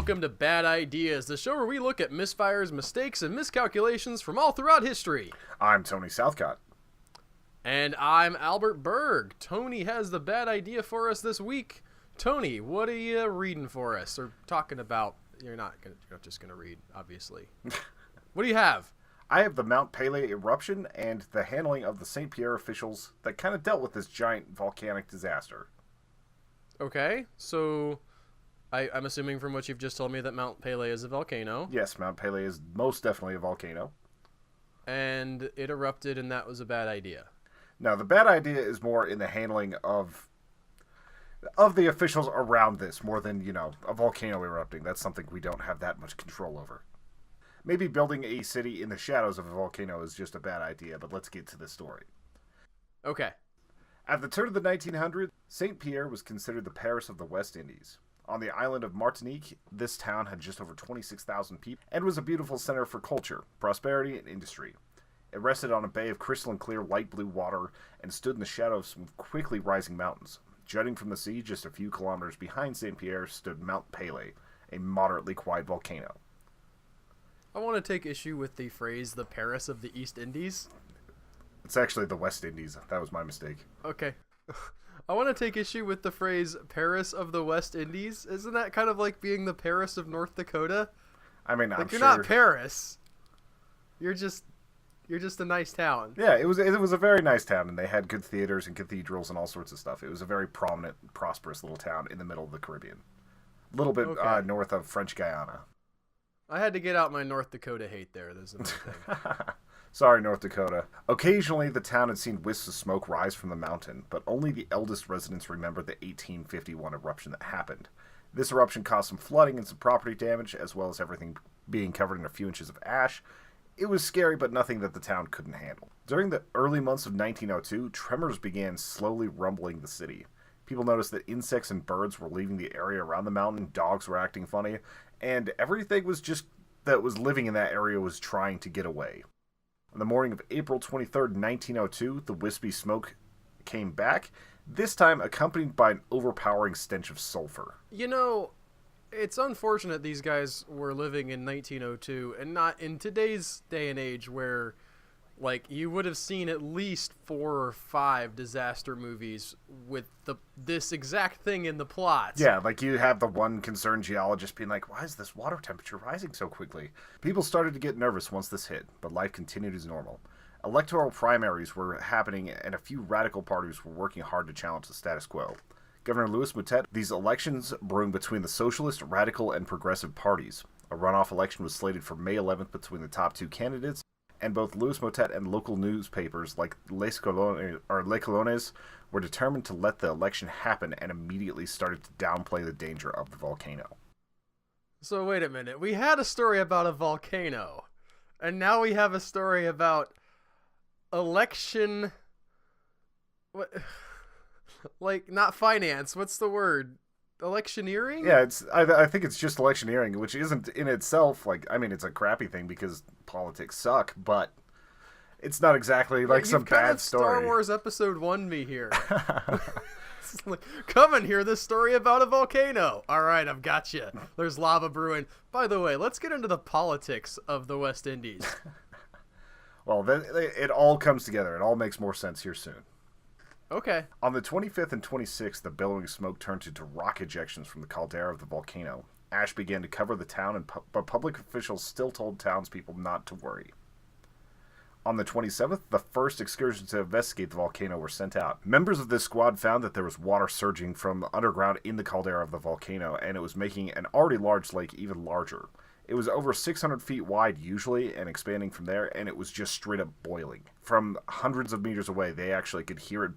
Welcome to Bad Ideas, the show where we look at misfires, mistakes, and miscalculations from all throughout history. I'm Tony Southcott. And I'm Albert Berg. Tony has the bad idea for us this week. Tony, what are you reading for us or talking about? You're not just going to read, obviously. What do you have? I have the Mount Pelée eruption and the handling of the St. Pierre officials that kind of dealt with this giant volcanic disaster. Okay, so I'm assuming from what you've just told me that Mount Pelée is a volcano. Yes, Mount Pelée is most definitely a volcano. And it erupted and that was a bad idea. Now, the bad idea is more in the handling of the officials around this, more than, a volcano erupting. That's something we don't have that much control over. Maybe building a city in the shadows of a volcano is just a bad idea, but let's get to the story. Okay. At the turn of the 1900s, St. Pierre was considered the Paris of the West Indies. On the island of Martinique, this town had just over 26,000 people and was a beautiful center for culture, prosperity, and industry. It rested on a bay of crystalline clear light blue water and stood in the shadow of some quickly rising mountains. Jutting from the sea just a few kilometers behind St. Pierre stood Mount Pelée, a moderately quiet volcano. I want to take issue with the phrase, the Paris of the East Indies. It's actually the West Indies. That was my mistake. Okay. I want to take issue with the phrase, Paris of the West Indies. Isn't that kind of like being the Paris of North Dakota? I mean, you're not Paris. You're just a nice town. Yeah, it was a very nice town, and they had good theaters and cathedrals and all sorts of stuff. It was a very prominent, prosperous little town in the middle of the Caribbean. A little bit north of French Guiana. I had to get out my North Dakota hate there. There's another thing. Sorry, North Dakota. Occasionally, the town had seen wisps of smoke rise from the mountain, but only the eldest residents remembered the 1851 eruption that happened. This eruption caused some flooding and some property damage, as well as everything being covered in a few inches of ash. It was scary, but nothing that the town couldn't handle. During the early months of 1902, tremors began slowly rumbling the city. People noticed that insects and birds were leaving the area around the mountain, dogs were acting funny, and everything that was living in that area was trying to get away. On the morning of April 23rd, 1902, the wispy smoke came back, this time accompanied by an overpowering stench of sulfur. It's unfortunate these guys were living in 1902 and not in today's day and age where, you would have seen at least 4 or 5 disaster movies with this exact thing in the plot. Yeah, you have the one concerned geologist being like, why is this water temperature rising so quickly? People started to get nervous once this hit, but life continued as normal. Electoral primaries were happening, and a few radical parties were working hard to challenge the status quo. Governor Louis Moutet, these elections brewing between the socialist, radical, and progressive parties. A runoff election was slated for May 11th between the top 2 candidates, and both Louis Moutet and local newspapers like Les Colonnes were determined to let the election happen and immediately started to downplay the danger of the volcano. So wait a minute, we had a story about a volcano, and now we have a story about election... What... not finance. What's the word? Electioneering? Yeah, I think it's just electioneering, which isn't in itself, it's a crappy thing because politics suck, but it's not exactly some bad story. Star Wars Episode 1 me here. Come and hear this story about a volcano. All right, I've got you. There's lava brewing. By the way, let's get into the politics of the West Indies. Well, it all comes together. It all makes more sense here soon. Okay. On the 25th and 26th, the billowing smoke turned into rock ejections from the caldera of the volcano. Ash began to cover the town, but public officials still told townspeople not to worry. On the 27th, the first excursions to investigate the volcano were sent out. Members of this squad found that there was water surging from underground in the caldera of the volcano, and it was making an already large lake even larger. It was over 600 feet wide usually, and expanding from there, and it was just straight up boiling. From hundreds of meters away, they actually could hear it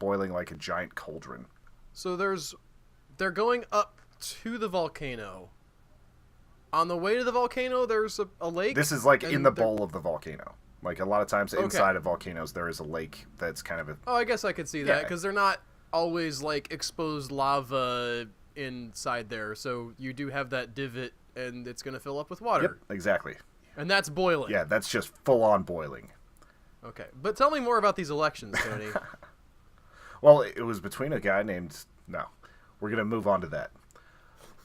boiling like a giant cauldron. So they're going up to the volcano. On the way to the volcano, there's a lake? This is in the bowl of the volcano. A lot of times inside of volcanoes, there is a lake that's kind of a... Oh, I guess I could see that, because they're not always, exposed lava inside there, so you do have that divot, and it's going to fill up with water. Yep, exactly. And that's boiling. Yeah, that's just full-on boiling. Okay, but tell me more about these elections, Tony. Well, it was between a guy named... No, we're going to move on to that.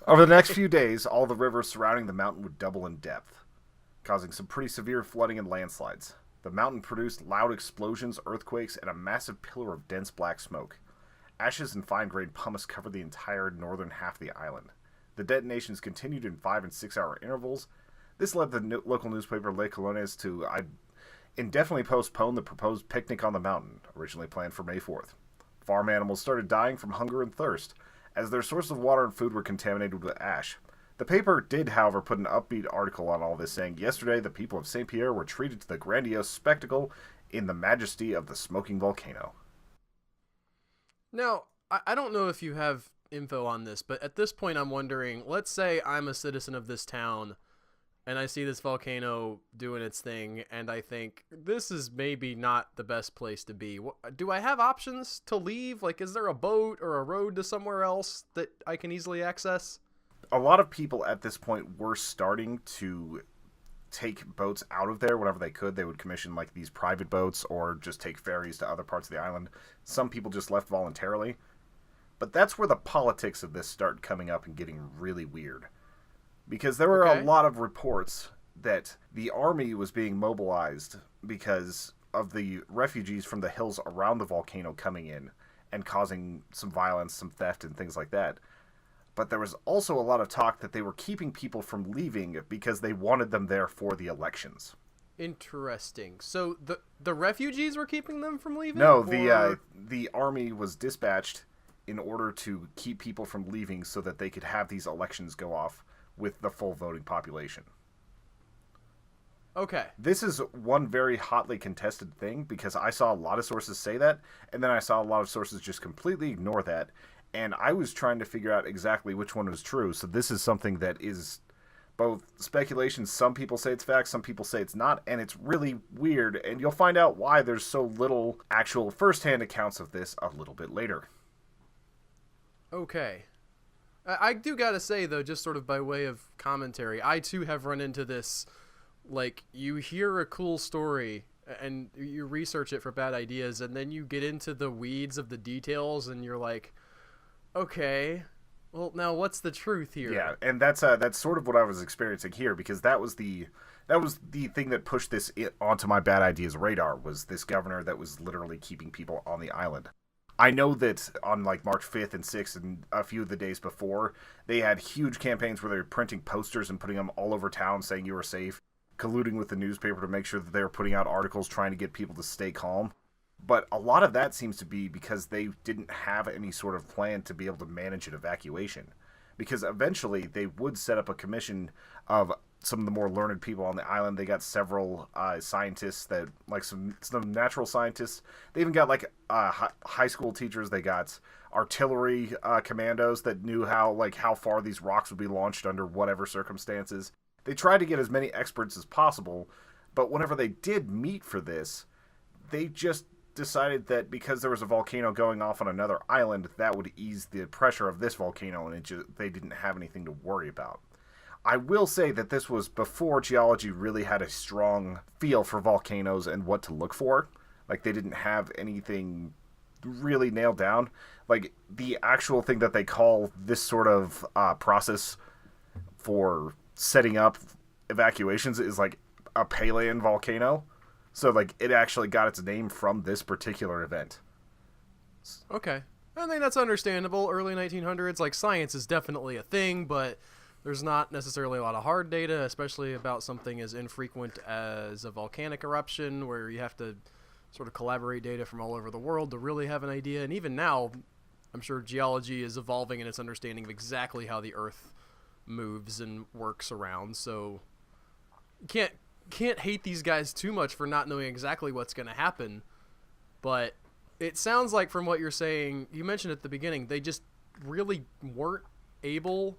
Over the next few days, all the rivers surrounding the mountain would double in depth, causing some pretty severe flooding and landslides. The mountain produced loud explosions, earthquakes, and a massive pillar of dense black smoke. Ashes and fine-grained pumice covered the entire northern half of the island. The detonations continued in 5 and 6 hour intervals. This led the local newspaper Les Colonies to indefinitely postpone the proposed picnic on the mountain, originally planned for May 4th. Farm animals started dying from hunger and thirst, as their sources of water and food were contaminated with ash. The paper did, however, put an upbeat article on all this, saying, "Yesterday, the people of St. Pierre were treated to the grandiose spectacle in the majesty of the smoking volcano." Now, I don't know if you have info on this, but at this point I'm wondering, let's say I'm a citizen of this town, and I see this volcano doing its thing, and I think, this is maybe not the best place to be. Do I have options to leave? Like, is there a boat or a road to somewhere else that I can easily access? A lot of people at this point were starting to take boats out of there whenever they could. They would commission like these private boats or just take ferries to other parts of the island. Some people just left voluntarily. But that's where the politics of this started coming up and getting really weird. Because there were a lot of reports that the army was being mobilized because of the refugees from the hills around the volcano coming in and causing some violence, some theft, and things like that. But there was also a lot of talk that they were keeping people from leaving because they wanted them there for the elections. Interesting. So the refugees were keeping them from leaving? No, the army was dispatched in order to keep people from leaving so that they could have these elections go off with the full voting population. Okay. This is one very hotly contested thing because I saw a lot of sources say that, and then I saw a lot of sources just completely ignore that, and I was trying to figure out exactly which one was true. So this is something that is both speculation. Some people say it's fact, some people say it's not, and it's really weird, and you'll find out why there's so little actual first-hand accounts of this a little bit later. Okay. I do gotta say, though, just sort of by way of commentary, I too have run into this, like, you hear a cool story and you research it for bad ideas, and then you get into the weeds of the details and you're like, okay, well, now what's the truth here? Yeah, and that's sort of what I was experiencing here, because that was the thing that pushed this onto my bad ideas radar, was this governor that was literally keeping people on the island. I know that on like March 5th and 6th and a few of the days before, they had huge campaigns where they were printing posters and putting them all over town saying you were safe, colluding with the newspaper to make sure that they were putting out articles trying to get people to stay calm. But a lot of that seems to be because they didn't have any sort of plan to be able to manage an evacuation. Because eventually they would set up a commission of some of the more learned people on the island. They got several scientists, that like some natural scientists. They even got like high school teachers. They got artillery commandos that knew how far these rocks would be launched under whatever circumstances. They tried to get as many experts as possible, but whenever they did meet for this, they just decided that because there was a volcano going off on another island, that would ease the pressure of this volcano, and they didn't have anything to worry about. I will say that this was before geology really had a strong feel for volcanoes and what to look for. Like, they didn't have anything really nailed down. Like, the actual thing that they call this sort of process for setting up evacuations is like a Palean volcano. So, like, it actually got its name from this particular event. Okay. I think that's understandable. Early 1900s, like, science is definitely a thing, but there's not necessarily a lot of hard data, especially about something as infrequent as a volcanic eruption, where you have to sort of collaborate data from all over the world to really have an idea. And even now, I'm sure geology is evolving in its understanding of exactly how the Earth moves and works around. So you can't hate these guys too much for not knowing exactly what's going to happen. But it sounds like, from what you're saying, you mentioned at the beginning, they just really weren't able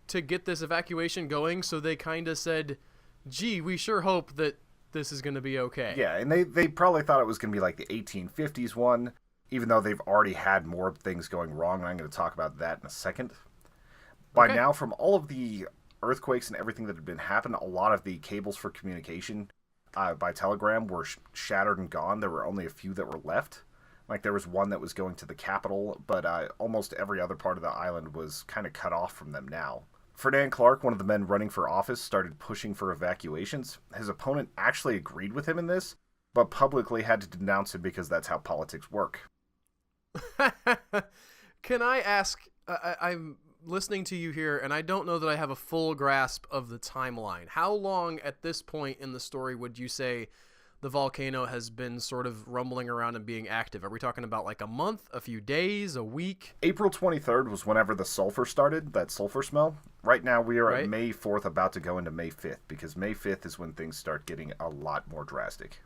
to get this evacuation going, so they kind of said, gee, we sure hope that this is going to be okay. Yeah, and they probably thought it was going to be like the 1850s one, even though they've already had more things going wrong, and I'm going to talk about that in a second. By now, from all of the earthquakes and everything that had been happening, a lot of the cables for communication by telegram were shattered and gone. There were only a few that were left. Like, there was one that was going to the capital, but almost every other part of the island was kind of cut off from them now. Ferdinand Clark, one of the men running for office, started pushing for evacuations. His opponent actually agreed with him in this, but publicly had to denounce him because that's how politics work. Can I ask, I'm listening to you here, and I don't know that I have a full grasp of the timeline. How long at this point in the story would you say the volcano has been sort of rumbling around and being active? Are we talking about like a month, a few days, a week? April 23rd was whenever the sulfur started, that sulfur smell. Right now we are at May 4th, about to go into May 5th, because May 5th is when things start getting a lot more drastic.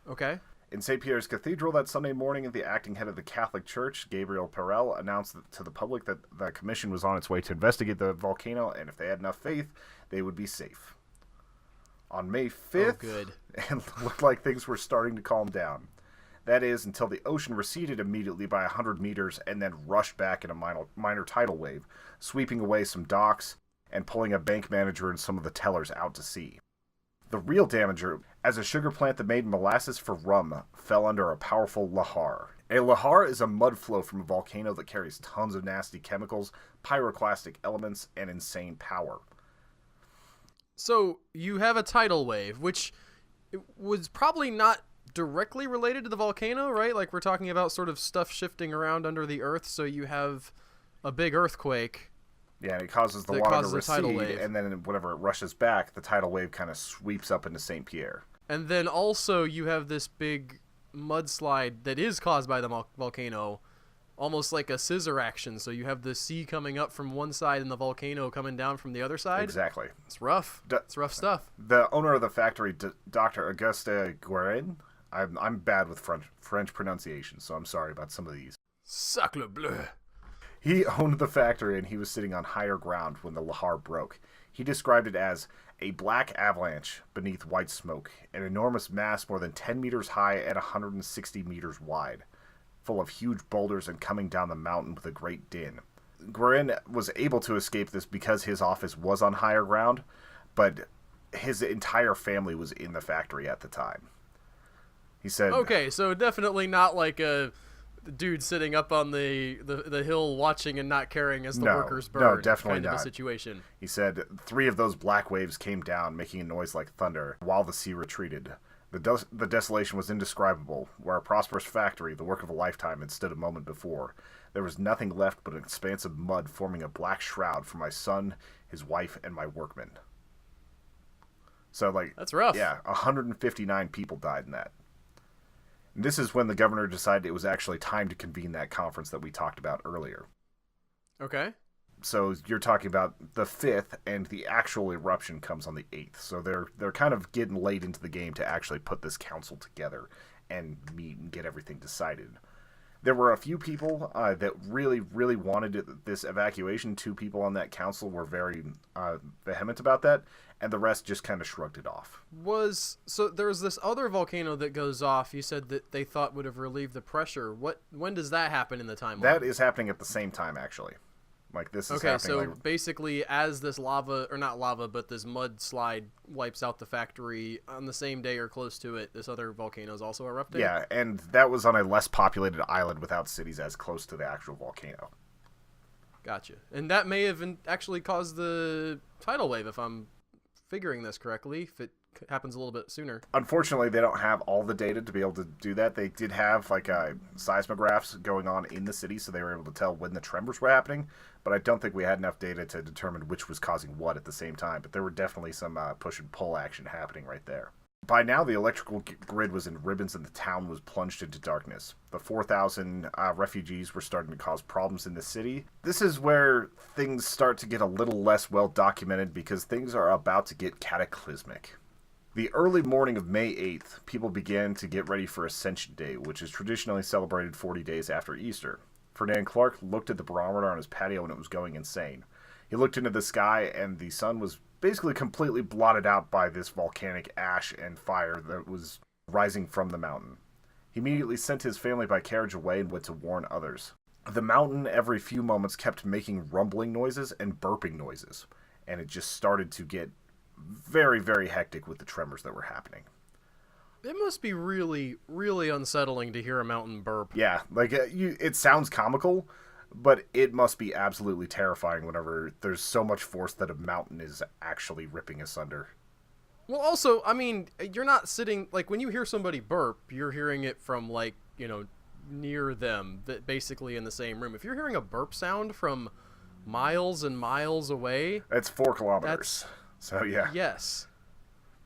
Okay. In St. Pierre's Cathedral that Sunday morning, the acting head of the Catholic Church, Gabriel Perel, announced to the public that the commission was on its way to investigate the volcano, and if they had enough faith, they would be safe. On May 5th, it looked like things were starting to calm down. That is, until the ocean receded immediately by 100 meters and then rushed back in a minor tidal wave, sweeping away some docks and pulling a bank manager and some of the tellers out to sea. The real damager, as a sugar plant that made molasses for rum, fell under a powerful lahar. A lahar is a mud flow from a volcano that carries tons of nasty chemicals, pyroclastic elements, and insane power. So you have a tidal wave, which was probably not directly related to the volcano, right? Like, we're talking about sort of stuff shifting around under the earth, so you have a big earthquake. Yeah, and it causes the water to recede, and then whenever it rushes back, the tidal wave kind of sweeps up into St. Pierre. And then also you have this big mudslide that is caused by the volcano, almost like a scissor action. So you have the sea coming up from one side and the volcano coming down from the other side. Exactly. It's rough. It's rough stuff. The owner of the factory, Dr. Auguste Guérin, I'm bad with French pronunciation, so I'm sorry about some of these. Sacre bleu. He owned the factory, and he was sitting on higher ground when the lahar broke. He described it as a black avalanche beneath white smoke, an enormous mass more than 10 meters high and 160 meters wide, full of huge boulders and coming down the mountain with a great din. Guérin was able to escape this because his office was on higher ground, but his entire family was in the factory at the time. He said... Okay, so definitely not like a dude sitting up on the hill watching and not caring as the workers burn. No, definitely kind not. Of a situation. He said 3 of those black waves came down, making a noise like thunder, while the sea retreated. The desolation was indescribable. Where a prosperous factory, the work of a lifetime, had stood a moment before. There was nothing left but an expanse of mud forming a black shroud for my son, his wife, and my workmen. So, like... That's rough. Yeah, 159 people died in that. And this is when the governor decided it was actually time to convene that conference that we talked about earlier. Okay. So you're talking about the 5th, and the actual eruption comes on the 8th. So they're kind of getting late into the game to actually put this council together and meet and get everything decided. There were a few people that really, really wanted this evacuation. 2 people on that council were very vehement about that, and the rest just kind of shrugged it off. So there was this other volcano that goes off, you said that they thought would have relieved the pressure. When does that happen in the timeline? That is happening at the same time, actually. Like, this is happening. Okay, so basically, as this lava, or not lava, but this mudslide wipes out the factory on the same day or close to it, this other volcano is also erupting? Yeah, and that was on a less populated island without cities as close to the actual volcano. Gotcha. And that may have actually caused the tidal wave, if I'm figuring this correctly, if it happens a little bit sooner. Unfortunately, they don't have all the data to be able to do that. They did have like seismographs going on in the city, so they were able to tell when the tremors were happening, but I don't think we had enough data to determine which was causing what at the same time. But there were definitely some push and pull action happening right there. By now, the electrical grid was in ribbons and the town was plunged into darkness. The 4,000 refugees were starting to cause problems in the city. This is where things start to get a little less well documented because things are about to get cataclysmic. The early morning of May 8th, people began to get ready for Ascension Day, which is traditionally celebrated 40 days after Easter. Ferdinand Clark looked at the barometer on his patio and it was going insane. He looked into the sky and the sun was basically completely blotted out by this volcanic ash and fire that was rising from the mountain. He immediately sent his family by carriage away and went to warn others. The mountain every few moments kept making rumbling noises and burping noises, and it just started to get very, very hectic with the tremors that were happening. It must be really, really unsettling to hear a mountain burp. Yeah, like it sounds comical, but it must be absolutely terrifying whenever there's so much force that a mountain is actually ripping asunder. Well, also, I mean, you're not sitting, like, when you hear somebody burp, you're hearing it from, like, near them, that basically in the same room. If you're hearing a burp sound from miles and miles away, That's 4 kilometers. So yeah, yes,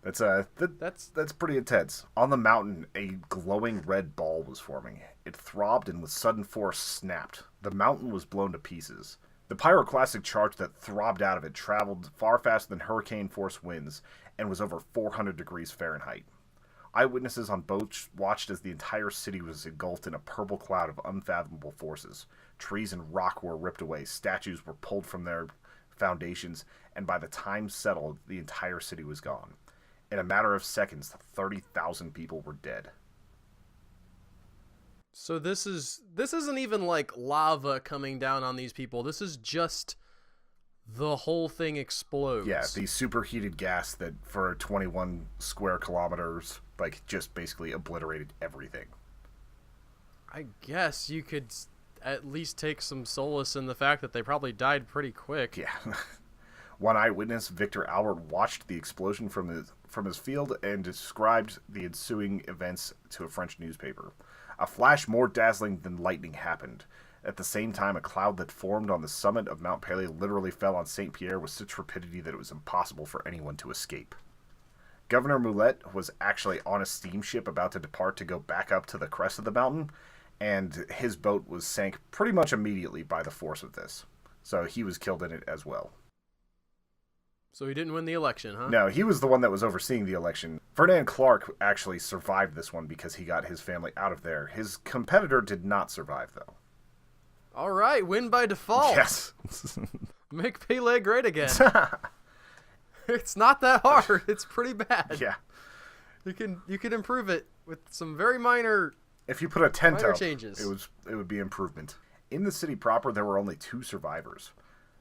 that's pretty intense. On the mountain, a glowing red ball was forming. It throbbed and with sudden force snapped. The mountain was blown to pieces. The pyroclastic charge that throbbed out of it traveled far faster than hurricane-force winds and was over 400 degrees Fahrenheit. Eyewitnesses on boats watched as the entire city was engulfed in a purple cloud of unfathomable forces. Trees and rock were ripped away, statues were pulled from their foundations, and by the time settled, the entire city was gone. In a matter of seconds, 30,000 people were dead. So this isn't even like lava coming down on these people. This is just the whole thing explodes. Yeah, the superheated gas that for 21 square kilometers, like, just basically obliterated everything. I guess you could at least take some solace in the fact that they probably died pretty quick. Yeah. One eyewitness, Victor Albert, watched the explosion from his field and described the ensuing events to a French newspaper. A flash more dazzling than lightning happened. At the same time, a cloud that formed on the summit of Mount Pelée literally fell on St. Pierre with such rapidity that it was impossible for anyone to escape. Governor Moulet was actually on a steamship about to depart to go back up to the crest of the mountain, and his boat was sank pretty much immediately by the force of this. So he was killed in it as well. So he didn't win the election, huh? No, he was the one that was overseeing the election. Ferdinand Clark actually survived this one because he got his family out of there. His competitor did not survive, though. All right, win by default. Yes. Make Pelé great again. It's not that hard. It's pretty bad. Yeah. You can improve it with some very minor. If you put a tent minor up, changes. it would be improvement. In the city proper, there were only 2 survivors.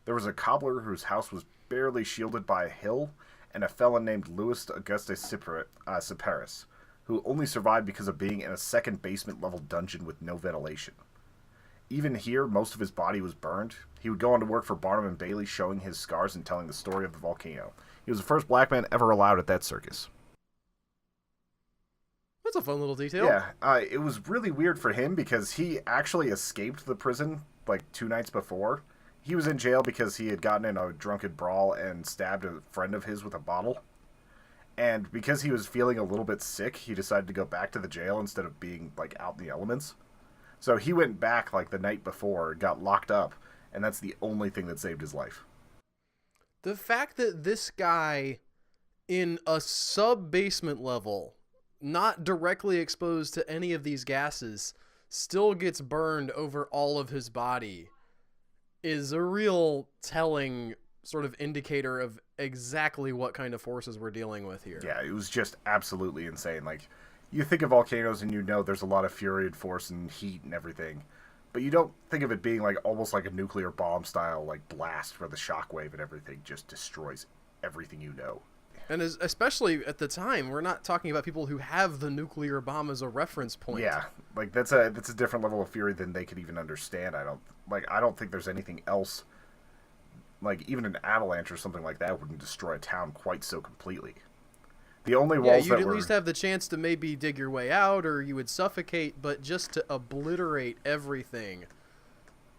There was a cobbler whose house was barely shielded by a hill, and a felon named Louis Auguste Siparis, who only survived because of being in a second basement-level dungeon with no ventilation. Even here, most of his body was burned. He would go on to work for Barnum and Bailey, showing his scars and telling the story of the volcano. He was the first black man ever allowed at that circus. That's a fun little detail. Yeah, it was really weird for him because he actually escaped the prison like 2 nights before. He was in jail because he had gotten in a drunken brawl and stabbed a friend of his with a bottle. And because he was feeling a little bit sick, he decided to go back to the jail instead of being like out in the elements. So he went back like the night before, got locked up, and that's the only thing that saved his life. The fact that this guy in a sub-basement level, not directly exposed to any of these gases, still gets burned over all of his body is a real telling sort of indicator of exactly what kind of forces we're dealing with here. Yeah, it was just absolutely insane. Like, you think of volcanoes and you know there's a lot of fury and force and heat and everything, but you don't think of it being like almost like a nuclear bomb style like blast where the shockwave and everything just destroys everything you know. And especially at the time, we're not talking about people who have the nuclear bomb as a reference point. Yeah, like that's a different level of fury than they could even understand. I don't think there's anything else, like even an avalanche or something like that wouldn't destroy a town quite so completely. The only walls you'd at least have the chance to maybe dig your way out, or you would suffocate, but just to obliterate everything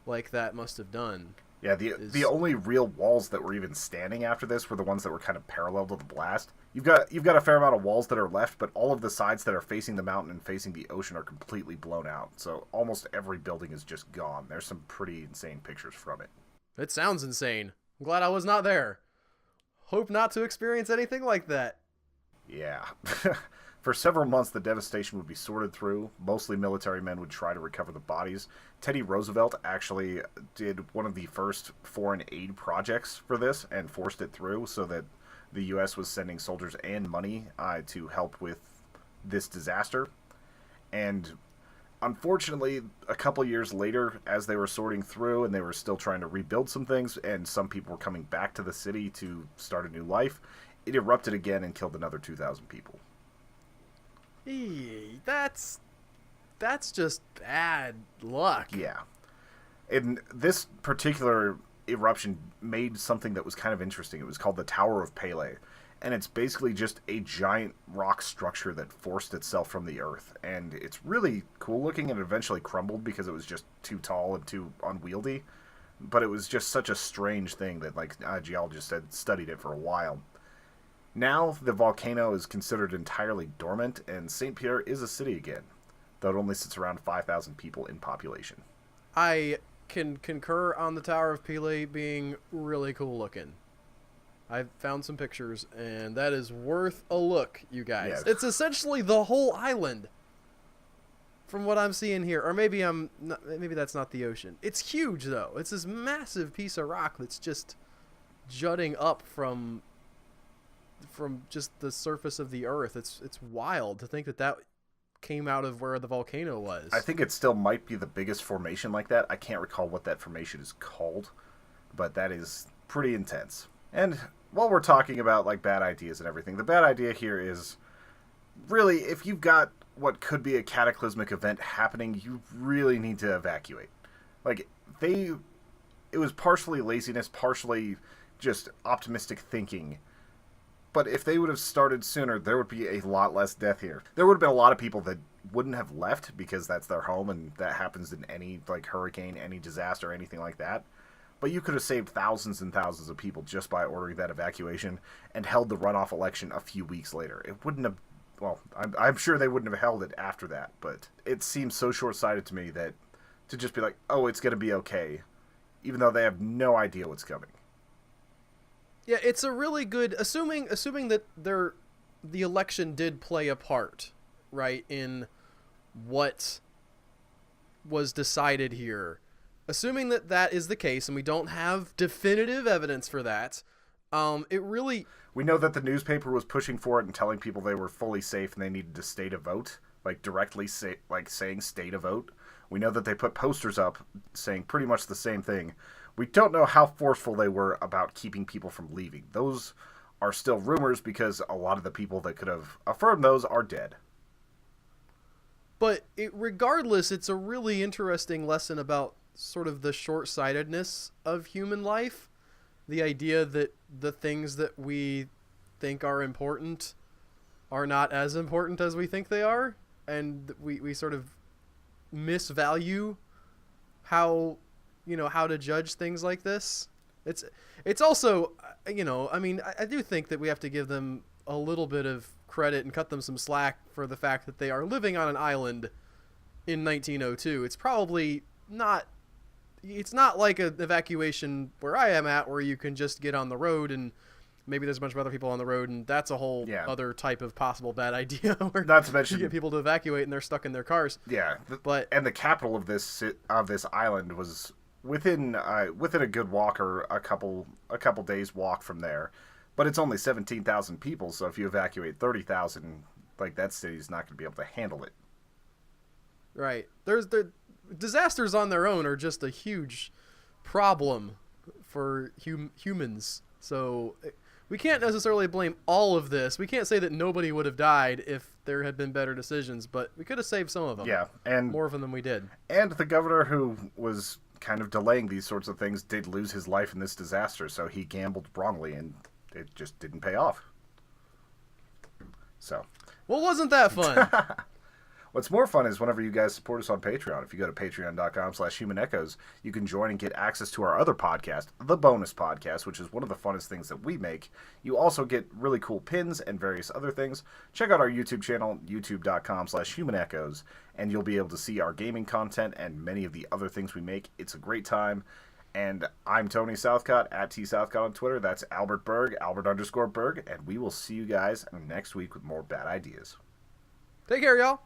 like that must have done. Yeah, the only real walls that were even standing after this were the ones that were kind of parallel to the blast. You've got a fair amount of walls that are left, but all of the sides that are facing the mountain and facing the ocean are completely blown out. So almost every building is just gone. There's some pretty insane pictures from it. It sounds insane. I'm glad I was not there. Hope not to experience anything like that. Yeah. For several months, the devastation would be sorted through. Mostly military men would try to recover the bodies. Teddy Roosevelt actually did one of the first foreign aid projects for this and forced it through so that the U.S. was sending soldiers and money to help with this disaster. And unfortunately, a couple years later, as they were sorting through and they were still trying to rebuild some things, and some people were coming back to the city to start a new life, it erupted again and killed another 2,000 people. That's just bad luck. Yeah. And this particular eruption made something that was kind of interesting. It was called the Tower of Pelée. And it's basically just a giant rock structure that forced itself from the earth. And it's really cool looking, and eventually crumbled because it was just too tall and too unwieldy. But it was just such a strange thing that, like, geologists had studied it for a while. Now, the volcano is considered entirely dormant, and St. Pierre is a city again, though it only sits around 5,000 people in population. I can concur on the Tower of Pelée being really cool looking. I've found some pictures, and that is worth a look, you guys. Yeah. It's essentially the whole island, from what I'm seeing here. Or maybe maybe that's not the ocean. It's huge, though. It's this massive piece of rock that's just jutting up from just the surface of the earth. It's wild to think that came out of where the volcano was. I think it still might be the biggest formation like that. I can't recall what that formation is called, but that is pretty intense. And while we're talking about, like, bad ideas and everything, the bad idea here is, really, if you've got what could be a cataclysmic event happening, you really need to evacuate. Like, it was partially laziness, partially just optimistic thinking. But if they would have started sooner, there would be a lot less death here. There would have been a lot of people that wouldn't have left because that's their home, and that happens in any, like, hurricane, any disaster, anything like that. But you could have saved thousands and thousands of people just by ordering that evacuation and held the runoff election a few weeks later. It wouldn't have... Well, I'm sure they wouldn't have held it after that, but it seems so short-sighted to me that to just be like, oh, it's going to be okay, even though they have no idea what's coming. Yeah, it's a really good... Assuming that the election did play a part, right, in what was decided here. Assuming that is the case, and we don't have definitive evidence for that, it really... We know that the newspaper was pushing for it and telling people they were fully safe and they needed to stay to vote, like directly saying stay to vote. We know that they put posters up saying pretty much the same thing. We don't know how forceful they were about keeping people from leaving. Those are still rumors because a lot of the people that could have affirmed those are dead. But regardless, it's a really interesting lesson about sort of the short-sightedness of human life. The idea that the things that we think are important are not as important as we think they are, and we sort of misvalue how to judge things like this. It's also, I mean, I do think that we have to give them a little bit of credit and cut them some slack for the fact that they are living on an island in 1902. It's probably not... It's not like an evacuation where I am at, where you can just get on the road and maybe there's a bunch of other people on the road, and that's a whole other type of possible bad idea. Where not to mention you get people to evacuate and they're stuck in their cars. Yeah, and the capital of this island was within a good walk or a couple days walk from there, but it's only 17,000 people. So if you evacuate 30,000, like, that city's not going to be able to handle it. Right. Disasters on their own are just a huge problem for humans. So we can't necessarily blame all of this. We can't say that nobody would have died if there had been better decisions, but we could have saved some of them. Yeah, and more of them than we did. And the governor who was kind of delaying these sorts of things did lose his life in this disaster, so he gambled wrongly, and it just didn't pay off. So. Well, wasn't that fun? What's more fun is whenever you guys support us on Patreon. If you go to patreon.com/humanechoes, you can join and get access to our other podcast, the Bonus Podcast, which is one of the funnest things that we make. You also get really cool pins and various other things. Check out our YouTube channel, youtube.com/humanechoes, and you'll be able to see our gaming content and many of the other things we make. It's a great time. And I'm Tony Southcott, at TSouthcott on Twitter. That's Albert Berg, Albert_Berg, and we will see you guys next week with more bad ideas. Take care, y'all.